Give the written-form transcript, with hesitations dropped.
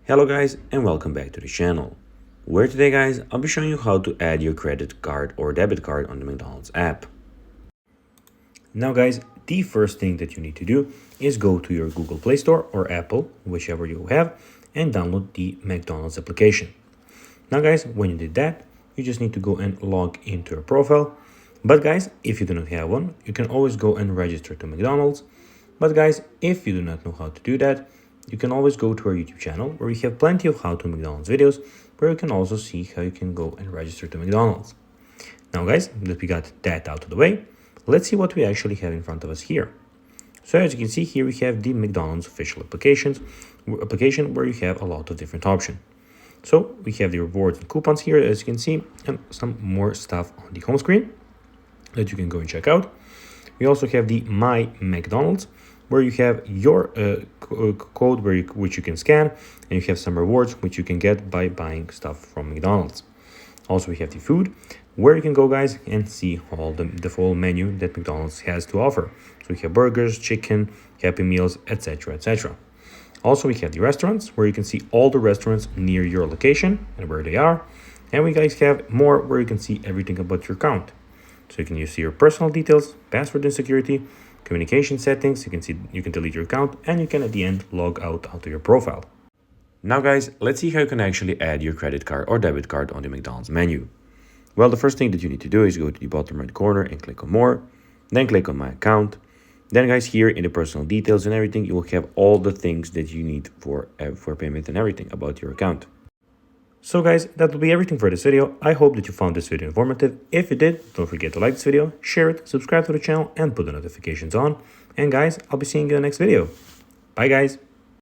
Hello guys and welcome back to the channel, where today guys I'll be showing you how to add your credit card or debit card on the McDonald's app. Now guys, the first thing that you need to do is go to your Google Play Store or Apple, whichever you have, and download the McDonald's application. Now guys, when you did that, you just need to go and log into your profile. But guys, if you do not have one, you can always go and register to McDonald's. But guys, if you do not know how to do that, you can always go to our YouTube channel where we have plenty of how to McDonald's videos, where you can also see how you can go and register to McDonald's. Now guys, that we got that out of the way, let's see what we actually have in front of us here. So as you can see here, we have the McDonald's official application where you have a lot of different options. So we have the rewards and coupons here, as you can see, and some more stuff on the home screen that you can go and check out. We also have the My McDonald's, where you have your code which you can scan, and you have some rewards which you can get by buying stuff from McDonald's. Also, we have the food, where you can go, guys, and see all the full menu that McDonald's has to offer. So we have burgers, chicken, Happy Meals, etc., etc. Also, we have the restaurants, where you can see all the restaurants near your location and where they are. And we guys have more, where you can see everything about your account. So you can see your personal details, password and security, communication settings. You can see you can delete your account, and you can at the end log out of your profile. Now guys, let's see how you can actually add your credit card or debit card on the McDonald's menu. Well, the first thing that you need to do is go to the bottom right corner and click on more, then click on my account. Then guys, here in the personal details and everything, you will have all the things that you need for payment and everything about your account. So guys, that will be everything for this video. I hope that you found this video informative. If you did, don't forget to like this video, share it, subscribe to the channel, and put the notifications on. And guys, I'll be seeing you in the next video. Bye guys.